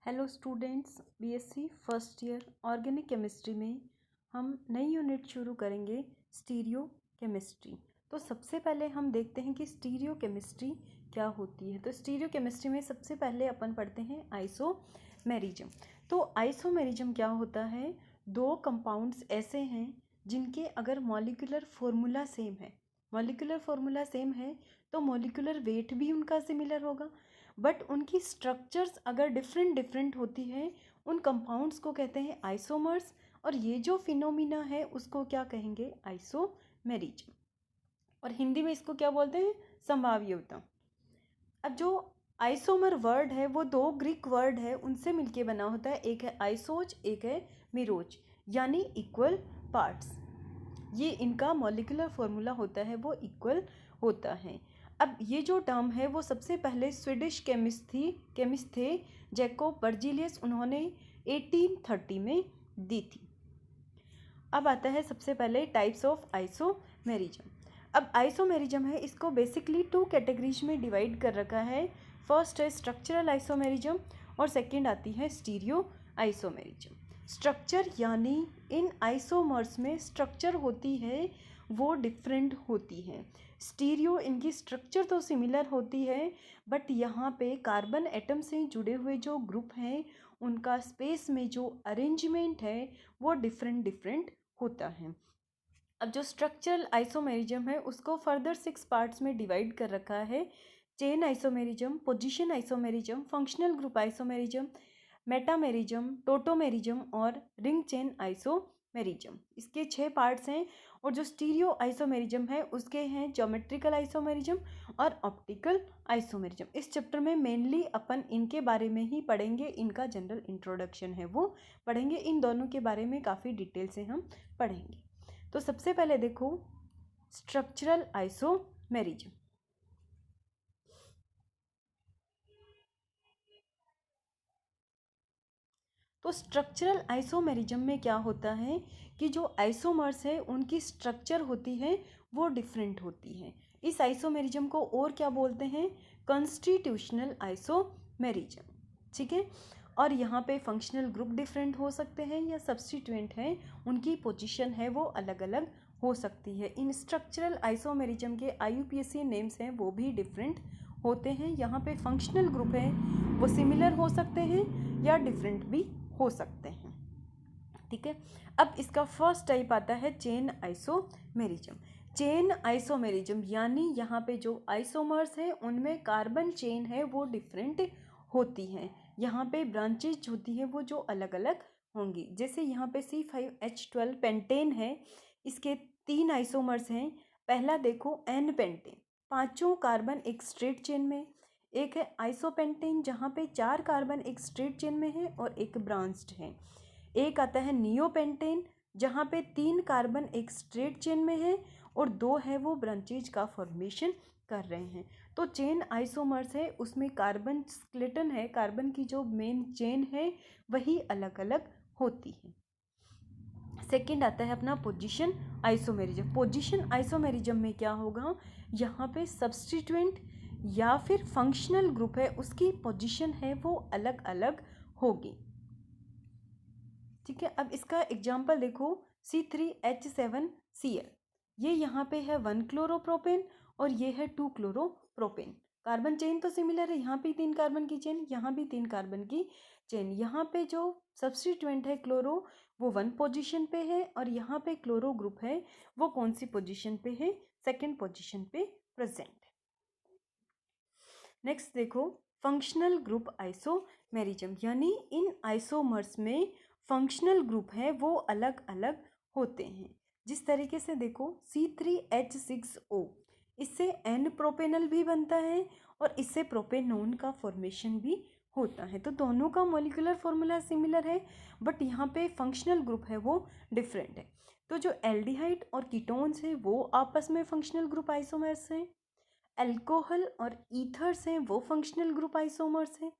Hello students, BSc first year organic chemistry में हम नई यूनिट शुरू करेंगे स्टीरियो केमिस्ट्री। तो सबसे पहले हम देखते हैं कि स्टीरियो केमिस्ट्री क्या होती है। तो स्टीरियो केमिस्ट्री में सबसे पहले अपन पढ़ते हैं आइसोमेरिज्म। तो आइसोमेरिज्म क्या होता है? दो कंपाउंड्स ऐसे हैं जिनके अगर मॉलिक्यूलर फॉर्मूला सेम है, तो मॉलिक्यूलर वेट भी उनका सिमिलर होगा, बट उनकी स्ट्रक्चर्स अगर डिफरेंट डिफरेंट होती है, उन कंपाउंड्स को कहते हैं आइसोमर्स। और ये जो फिनोमिना है उसको क्या कहेंगे? आइसोमेरिज्म। और हिंदी में इसको क्या बोलते हैं? संभाव्यता। अब जो आइसोमर वर्ड है वो दो ग्रीक वर्ड है, उनसे मिलके बना होता है। एक है आइसोज, एक है मिरोज, यानी इक्वल पार्ट्स। ये इनका मॉलिक्यूलर फॉर्मूला होता है, वो इक्वल होता है। अब ये जो टर्म है वो सबसे पहले स्वीडिश केमिस्ट थे जैकोब बर्जीलियस, उन्होंने 1830 में दी थी। अब आता है सबसे पहले टाइप्स ऑफ आइसोमेरिज्म। अब आइसोमेरिज्म है, इसको बेसिकली टू कैटेगरीज में डिवाइड कर रखा है। फर्स्ट है स्ट्रक्चरल आइसोमेरिज्म और सेकंड आती है स्टीरियो आइसोमेरिज्म। स्ट्रक्चर यानी इन आइसोमर्स में स्ट्रक्चर होती है वो डिफरेंट होती है। स्टीरियो, इनकी स्ट्रक्चर तो सिमिलर होती है, बट यहाँ पे कार्बन एटम से जुड़े हुए जो ग्रुप हैं उनका स्पेस में जो अरेंजमेंट है वो डिफरेंट होता है। अब जो स्ट्रक्चरल आइसोमेरिज्म है उसको फर्दर 6 पार्ट्स में डिवाइड कर रखा है। Chain isomerism, position isomerism, functional group isomerism, metamerism, tautomerism और रिंग चेन आइसोमेरिज्म। इसके 6 पार्ट्स हैं। और जो स्टीरियो आइसोमेरिज्म है उसके हैं ज्योमेट्रिकल आइसोमेरिज्म और ऑप्टिकल आइसोमेरिज्म। इस चैप्टर में मेनली अपन इनके बारे में ही पढ़ेंगे, इनका जनरल इंट्रोडक्शन है वो पढ़ेंगे, इन दोनों के बारे में काफ़ी डिटेल से हम पढ़ेंगे। तो सबसे पहले देखो स्ट्रक्चरल आइसोमेरिज्म। तो स्ट्रक्चरल आइसोमेरिज्म में क्या होता है कि जो आइसोमर्स है उनकी स्ट्रक्चर होती है वो डिफरेंट होती है। इस आइसोमेरिज्म को और क्या बोलते हैं? Constitutional isomerism. ठीक है। और यहाँ पे फंक्शनल ग्रुप डिफरेंट हो सकते हैं या सब्स्टिट्यूएंट हैं, उनकी पोजीशन है वो अलग अलग हो सकती है। इन स्ट्रक्चरल आइसोमेरिज्म के IUPAC नेम्स हैं वो भी डिफरेंट होते हैं। यहाँ पे फंक्शनल ग्रुप है वो सिमिलर हो सकते हैं या डिफरेंट भी हो सकते हैं। ठीक है। अब इसका फर्स्ट टाइप आता है चेन आइसोमेरिज्म। चेन आइसोमेरिज्म यानी यहाँ पे जो आइसोमर्स हैं उनमें कार्बन चेन है वो डिफरेंट होती है। यहाँ पे ब्रांचेज होती है वो जो अलग अलग होंगी। जैसे यहाँ पे C5H12 पेंटेन है, इसके 3 आइसोमर्स हैं। पहला देखो N पेंटेन, 5 कार्बन एक स्ट्रेट चेन में। एक है आइसोपेंटेन जहाँ पे 4 कार्बन एक स्ट्रेट चेन में है और एक ब्रांच्ड है। एक आता है नियोपेंटेन जहाँ पे 3 कार्बन एक स्ट्रेट चेन में है और 2 है वो ब्रांचेज का फॉर्मेशन कर रहे हैं। तो चेन आइसोमर्स है उसमें कार्बन स्केलेटन है, कार्बन की जो मेन चेन है वही अलग अलग होती है। सेकेंड आता है अपना पोजीशन आइसोमेरिज्म। पोजीशन आइसोमेरिज्म में क्या होगा? यहाँ पे सब्स्टिट्यूएंट या फिर फंक्शनल ग्रुप है उसकी पोजीशन है वो अलग अलग होगी। ठीक है। अब इसका एग्जांपल देखो C3H7Cl, ये यहाँ पे है 1 क्लोरोप्रोपेन और ये है 2 क्लोरोप्रोपेन। कार्बन चेन तो सिमिलर है, यहाँ भी 3 कार्बन की चेन, यहाँ भी 3 कार्बन की चेन। यहाँ पे जो सब्स्टिट्यूएंट है क्लोरो वो 1 पोजीशन पे है और यहाँ पे क्लोरो ग्रुप है वो कौन सी पोजीशन पे है? 2nd पोजीशन पे प्रेजेंट है। नेक्स्ट देखो फंक्शनल ग्रुप आइसोमेरिज्म, यानी इन आइसोमर्स में फंक्शनल ग्रुप है वो अलग अलग होते हैं। जिस तरीके से देखो C3H6O, इससे N प्रोपेनल भी बनता है और इससे प्रोपेनोन का फॉर्मेशन भी होता है। तो दोनों का मॉलिक्यूलर फॉर्मूला सिमिलर है, बट यहाँ पे फंक्शनल ग्रुप है वो डिफरेंट है। तो जो एल्डिहाइड और कीटोन्स हैं वो आपस में फंक्शनल ग्रुप आइसोमर्स हैं। अल्कोहल और ईथर्स हैं वो फंक्शनल ग्रुप आइसोमर्स हैं।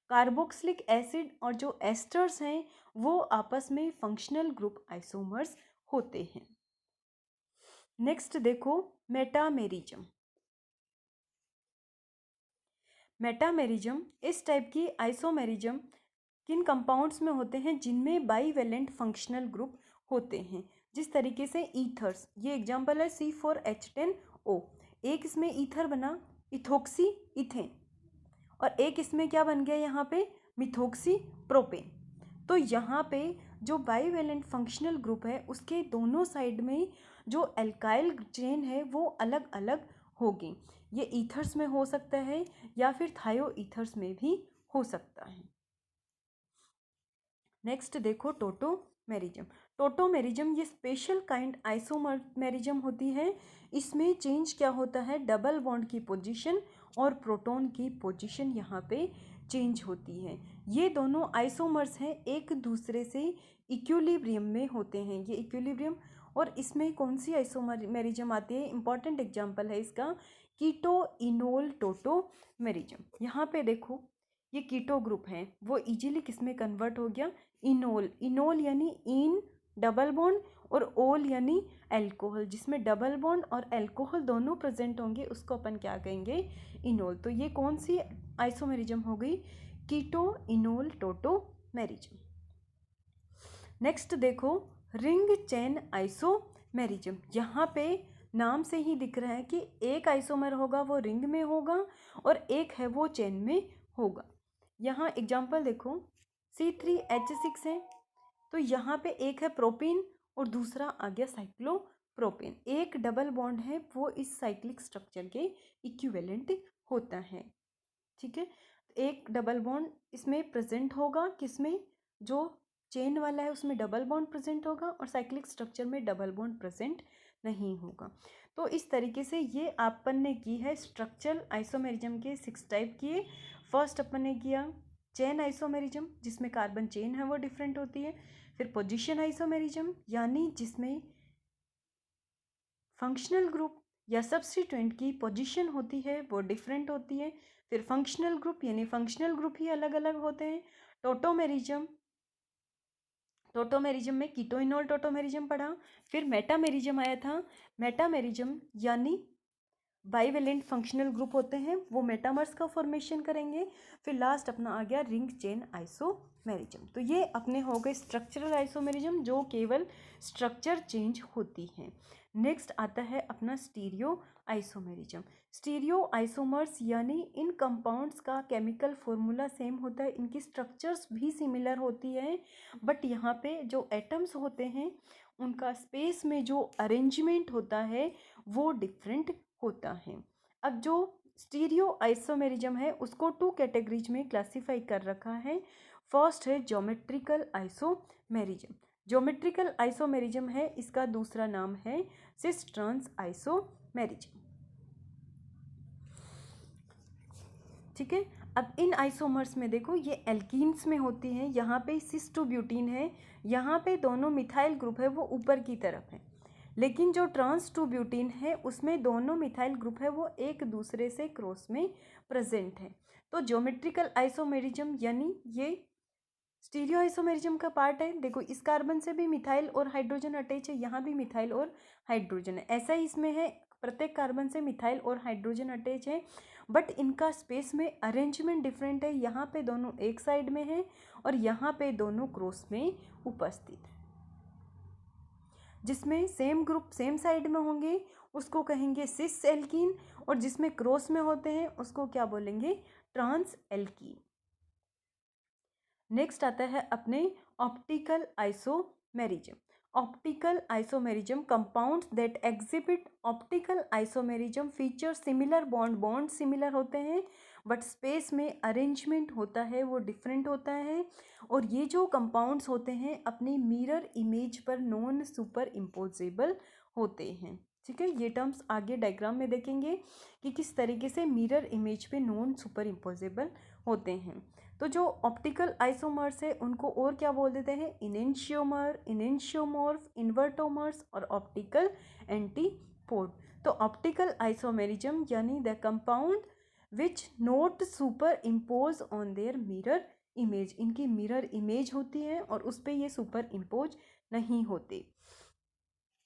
कार्बोक्सिलिक एसिड और जो एस्टर्स हैं वो आपस में फंक्शनल ग्रुप आइसोमर्स होते हैं। नेक्स्ट देखो मेटामेरिज्म। मेटामेरिज्म इस टाइप की आइसोमेरिज्म किन कंपाउंड्स में होते हैं? जिनमें बाईवेलेंट फंक्शनल ग्रुप होते हैं, जिस तरीके से ईथर्स, ये एग्जांपल है C4H10O। एक इसमें ईथर बना इथोक्सी इथेन, और एक इसमें क्या बन गया यहाँ पे? Methoxy propane. तो यहाँ पे जो बाईवेलेंट फंक्शनल ग्रुप है उसके दोनों साइड में जो एल्काइल चेन है वो अलग अलग होगी। ये ईथर्स में हो सकता है या फिर थायो ईथर्स में भी हो सकता है। नेक्स्ट देखो टोटोमेरिज्म। टोटोमेरिज्म ये स्पेशल काइंड आइसोमेरिज्म होती है। इसमें चेंज क्या होता है? डबल बॉन्ड की पोजीशन और प्रोटॉन की पोजीशन यहाँ पे चेंज होती है। ये दोनों आइसोमर्स हैं, एक दूसरे से इक्विलिब्रियम में होते हैं, ये इक्विलिब्रियम। और इसमें कौन सी आइसोमेरिज्म आती है? इंपॉर्टेंट एग्जाम्पल है इसका कीटो इनोल टोटोमेरिज्म। यहाँ पे देखो ये कीटो ग्रुप है वो इजीली किस में कन्वर्ट हो गया? इनोल। इनोल यानी इन डबल बॉन्ड, और ओल यानी एल्कोहल, जिसमें डबल बॉन्ड और एल्कोहल दोनों प्रेजेंट होंगे उसको अपन क्या कहेंगे? इनोल। तो ये कौन सी आइसोमेरिज्म हो गई? Keto enol tautomerism. नेक्स्ट देखो रिंग चेन आइसोमेरिज्म। यहाँ पे नाम से ही दिख रहा है कि एक आइसोमर होगा वो रिंग में होगा और एक है वो चेन में होगा। यहाँ एग्जाम्पल देखो C3H6 है, तो यहाँ पे एक है प्रोपीन और दूसरा आ गया साइक्लोप्रोपेन। एक डबल बॉन्ड है वो इस साइक्लिक स्ट्रक्चर के इक्विवेलेंट होता है। ठीक है, एक डबल बॉन्ड इसमें प्रेजेंट होगा, किसमें? जो चेन वाला है उसमें डबल बॉन्ड प्रेजेंट होगा और साइक्लिक स्ट्रक्चर में डबल बॉन्ड प्रेजेंट नहीं होगा। तो इस तरीके से ये अपन ने की है स्ट्रक्चरल आइसोमेरिज्म के 6 टाइप किए। फर्स्ट अपन ने किया चेन आइसोमेरिज्म, जिसमें कार्बन चेन है वो डिफरेंट होती है। फिर पोजीशन आइसोमेरिज्म, यानी जिसमें फंक्शनल ग्रुप या सब्स्टिट्यूएंट की पोजीशन होती है वो डिफरेंट होती है। फिर फंक्शनल ग्रुप यानी फंक्शनल ग्रुप ही अलग अलग होते हैं। टोटोमेरिज्म, टोटोमेरिज्म में कीटोइनोल टोटोमेरिज्म पढ़ा। फिर मेटामेरिज्म आया था। मेटामेरिज्म यानी बाईवेलेंट फंक्शनल ग्रुप होते हैं वो मेटामर्स का फॉर्मेशन करेंगे। फिर लास्ट अपना आ गया रिंग चेन आइसोमेरिज्म। तो ये अपने हो गए स्ट्रक्चरल आइसोमेरिज्म जो केवल स्ट्रक्चर चेंज होती है। नेक्स्ट आता है अपना स्टीरियो आइसोमेरिज्म। स्टीरियो आइसोमर्स यानी इन कंपाउंड्स का केमिकल फॉर्मूला सेम होता है, इनकी स्ट्रक्चर्स भी सिमिलर होती है, बट यहाँ पे जो एटम्स होते हैं उनका स्पेस में जो अरेंजमेंट होता है वो डिफरेंट होता है। अब जो स्टीरियो आइसोमेरिज्म है उसको 2 कैटेगरीज में क्लासिफाई कर रखा है। फर्स्ट है ज्योमेट्रिकल आइसोमेरिज्म। ज्योमेट्रिकल आइसोमेरिज्म है, इसका दूसरा नाम है सिस ट्रांस आइसोमेरिज्म। ठीक है, अब इन आइसोमर्स में देखो ये एल्कीन्स में होती हैं, यहाँ पे सिस टू ब्यूटीन है, यहाँ पे दोनों मिथाइल ग्रुप है वो ऊपर की तरफ है, लेकिन जो ट्रांस टू ब्यूटीन है उसमें दोनों मिथाइल ग्रुप है वो एक दूसरे से क्रॉस में प्रेजेंट है। तो ज्योमेट्रिकल आइसोमेरिज्म यानी ये स्टीरियो आइसोमेरिज्म का पार्ट है। देखो इस कार्बन से भी मिथाइल और हाइड्रोजन अटैच है, यहाँ भी मिथाइल और हाइड्रोजन है, ऐसा ही इसमें है, प्रत्येक कार्बन से मिथाइल और हाइड्रोजन अटैच है, बट इनका स्पेस में अरेंजमेंट डिफरेंट है। यहाँ पे दोनों एक साइड में है और यहाँ पे दोनों क्रॉस में उपस्थित है। जिसमें सेम ग्रुप सेम साइड में होंगे उसको कहेंगे सिस एल्कीन, और जिसमें क्रॉस में होते हैं उसको क्या बोलेंगे? Trans alkene. नेक्स्ट आता है अपने optical isomerism. Optical isomerism compounds that exhibit optical isomerism feature similar bond similar होते हैं, बट स्पेस में अरेंजमेंट होता है वो डिफरेंट होता है। और ये जो कंपाउंड्स होते हैं अपनी मिरर इमेज पर नॉन सुपर इम्पोजेबल होते हैं। ठीक है, ये टर्म्स आगे डायग्राम में देखेंगे कि किस तरीके से मिरर इमेज पे नॉन सुपर इम्पोजेबल होते हैं। तो जो ऑप्टिकल आइसोमर्स है उनको और क्या बोल देते हैं? इनेंशियोमर, इनेंशियोमॉर्फ, इन्वर्टोमर्स और ऑप्टिकल एंटीपोड। तो ऑप्टिकल आइसोमेरिज्म यानी the compound which not super impose on their mirror image, इनकी मिरर इमेज होती है और उस पर ये सुपर इम्पोज नहीं होते।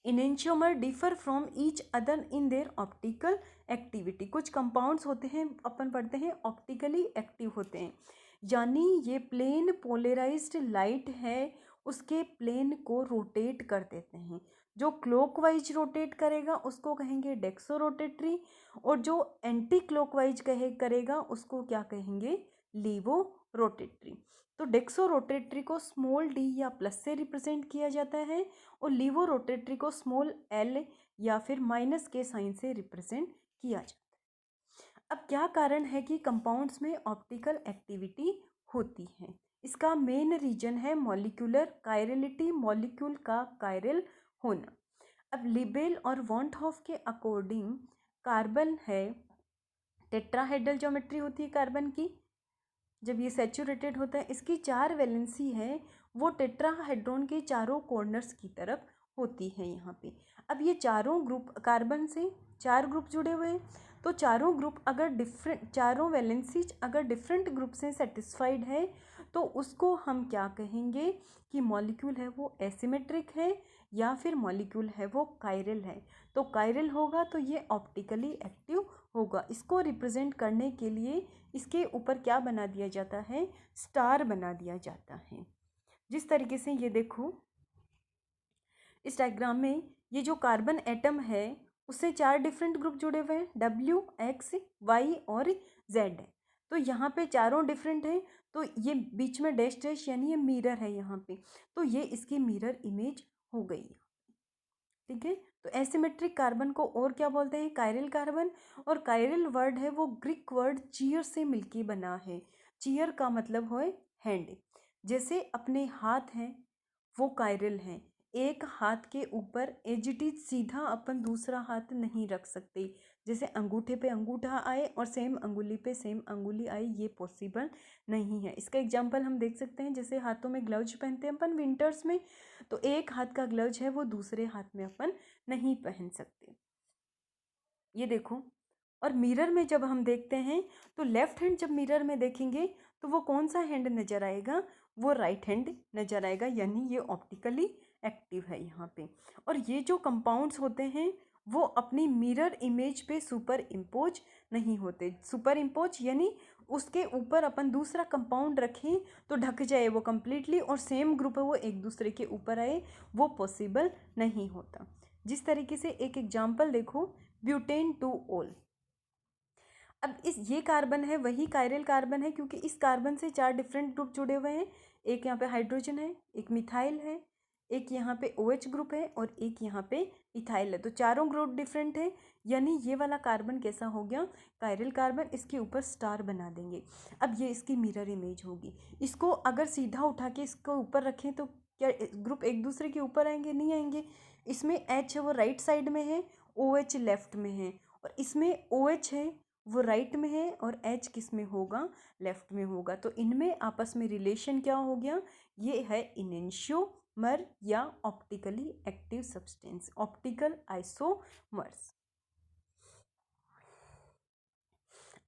Enantiomer differ from each other in their optical activity. कुछ कंपाउंड्स होते हैं अपन पढ़ते हैं ऑप्टिकली एक्टिव होते हैं, यानी ये प्लेन पोलराइज्ड लाइट है, उसके प्लेन को रोटेट कर देते हैं। जो क्लॉकवाइज रोटेट करेगा उसको कहेंगे डेक्सो रोटेटरी, और जो एंटी क्लॉकवाइज करेगा उसको क्या कहेंगे, लीवो रोटेटरी। तो डेक्सो रोटेटरी को स्मॉल डी या प्लस से रिप्रेजेंट किया जाता है, और लीवो रोटेटरी को स्मॉल एल या फिर माइनस के साइन से रिप्रेजेंट किया जाता है। अब क्या कारण है कि कंपाउंड्स में ऑप्टिकल एक्टिविटी होती है? इसका मेन रीजन है मॉलिक्यूलर कायरलिटी, मॉलिक्यूल का कायरल होना। अब लिबेल और वॉन्टहॉफ के अकॉर्डिंग कार्बन है, टेट्राहेड्रल ज्योमेट्री होती है कार्बन की, जब ये सैचुरेटेड होता है इसकी 4 वैलेंसी है, वो टेट्राहेड्रॉन के चारों कॉर्नर्स की तरफ होती है यहाँ पे। अब ये चारों ग्रुप कार्बन से 4 ग्रुप जुड़े हुए हैं, तो चारों ग्रुप अगर चारों वैलेंसीज अगर डिफरेंट ग्रुप से सेटिस्फाइड है तो उसको हम क्या कहेंगे कि मॉलिक्यूल है वो एसिमेट्रिक है या फिर मॉलिक्यूल है वो कायरल है। तो कायरल होगा तो ये ऑप्टिकली एक्टिव होगा। इसको रिप्रेजेंट करने के लिए इसके ऊपर क्या बना दिया जाता है, स्टार बना दिया जाता है। जिस तरीके से ये देखो इस डायग्राम में, ये जो कार्बन एटम है उससे 4 डिफरेंट ग्रुप जुड़े हुए हैं, W, X, Y और Z है। तो यहाँ पे चारों डिफरेंट हैं, तो ये बीच में डैश डैश यानी ये मिरर है यहाँ पे, तो ये इसकी मिरर इमेज हो गई। ठीक है, तो एसिमेट्रिक कार्बन को और क्या बोलते हैं, कायरल कार्बन। और कायरल वर्ड है वो ग्रीक वर्ड चीयर से मिलके बना है। चीयर का मतलब है हैंड, जैसे अपने हाथ हैं वो कायरल हैं। एक हाथ के ऊपर एज इट इज सीधा अपन दूसरा हाथ नहीं रख सकते, जैसे अंगूठे पे अंगूठा आए और सेम अंगुली पे सेम अंगुली आए, ये पॉसिबल नहीं है। इसका एग्जांपल हम देख सकते हैं, जैसे हाथों में ग्लव्स पहनते हैं अपन विंटर्स में, तो एक हाथ का ग्लव्स है वो दूसरे हाथ में अपन नहीं पहन सकते। ये देखो, और मिरर में जब हम देखते हैं तो लेफ्ट हैंड जब मिरर में देखेंगे तो वो कौन सा हैंड नज़र आएगा, वो राइट हैंड नज़र आएगा, यानी ये ऑप्टिकली एक्टिव है यहाँ पे। और ये जो कंपाउंड्स होते हैं वो अपनी मिरर इमेज पे सुपर इम्पोज नहीं होते। सुपर इम्पोज यानी उसके ऊपर अपन दूसरा कंपाउंड रखें तो ढक जाए वो कम्प्लीटली और सेम ग्रुप है वो एक दूसरे के ऊपर आए, वो पॉसिबल नहीं होता। जिस तरीके से एक एग्जाम्पल देखो, ब्यूटेन 2-ऑल। अब ये कार्बन है वही कायरल कार्बन है, क्योंकि इस कार्बन से 4 डिफरेंट ग्रुप जुड़े हुए हैं। एक यहाँ पे हाइड्रोजन है, एक मिथाइल है, एक यहाँ पे OH ग्रुप है और एक यहाँ पे इथाइल है। तो चारों ग्रुप डिफरेंट है, यानी ये वाला कार्बन कैसा हो गया, कायरल कार्बन। इसके ऊपर स्टार बना देंगे। अब ये इसकी मिरर इमेज होगी। इसको अगर सीधा उठा के इसको ऊपर रखें तो क्या ग्रुप एक दूसरे के ऊपर आएंगे, नहीं आएंगे। इसमें H है वो राइट साइड में है, OH लेफ्ट में है, और इसमें OH है वो राइट में है और H किस में होगा, लेफ्ट में होगा। तो इनमें आपस में रिलेशन क्या हो गया, ये है इनेंशियोमर या optically active substance, optical isomers.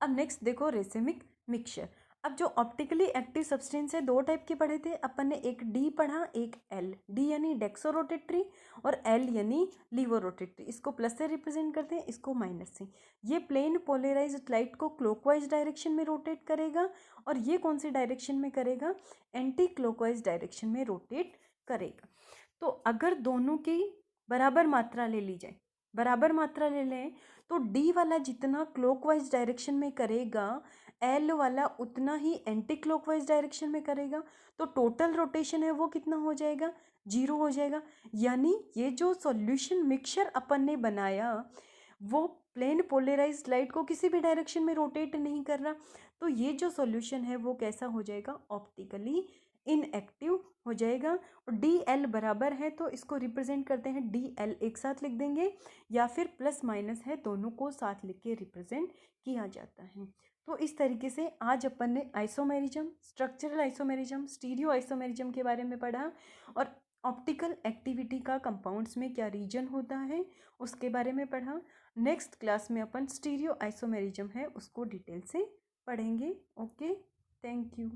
अब नेक्स्ट देखो रेसिमिक मिक्सचर। अब जो ऑप्टिकली एक्टिव सब्सटेंस है 2 टाइप के पढ़े थे अपन ने, एक डी पढ़ा एक एल। डी यानी डेक्सोरोटेटरी और एल यानी लीवोरोटेटरी। इसको प्लस से रिप्रेजेंट करते हैं, इसको माइनस से। ये प्लेन पोलराइज्ड लाइट को क्लॉकवाइज डायरेक्शन में रोटेट करेगा, और ये कौन सी डायरेक्शन में करेगा, एंटी क्लॉकवाइज डायरेक्शन में रोटेट करेगा। तो अगर दोनों की बराबर मात्रा ले ली जाए, बराबर मात्रा ले लें, तो डी वाला जितना क्लॉकवाइज डायरेक्शन में करेगा एल वाला उतना ही एंटी क्लॉकवाइज डायरेक्शन में करेगा। तो टोटल रोटेशन है वो कितना हो जाएगा, 0 हो जाएगा। यानी ये जो सॉल्यूशन मिक्सचर अपन ने बनाया वो प्लेन पोलराइज्ड लाइट को किसी भी डायरेक्शन में रोटेट नहीं कर रहा। तो ये जो सॉल्यूशन है वो कैसा हो जाएगा, ऑप्टिकली इनएक्टिव हो जाएगा। और डी एल बराबर है तो इसको रिप्रेजेंट करते हैं, डी एल एक साथ लिख देंगे, या फिर प्लस माइनस है दोनों को साथ लिख के रिप्रेजेंट किया जाता है। तो इस तरीके से आज अपन ने isomerism, structural isomerism, stereo isomerism के बारे में पढ़ा, और ऑप्टिकल एक्टिविटी का कंपाउंड्स में क्या रीजन होता है उसके बारे में पढ़ा। नेक्स्ट क्लास में अपन स्टीरियो आइसोमेरिज्म है उसको डिटेल से पढ़ेंगे। Okay, thank you.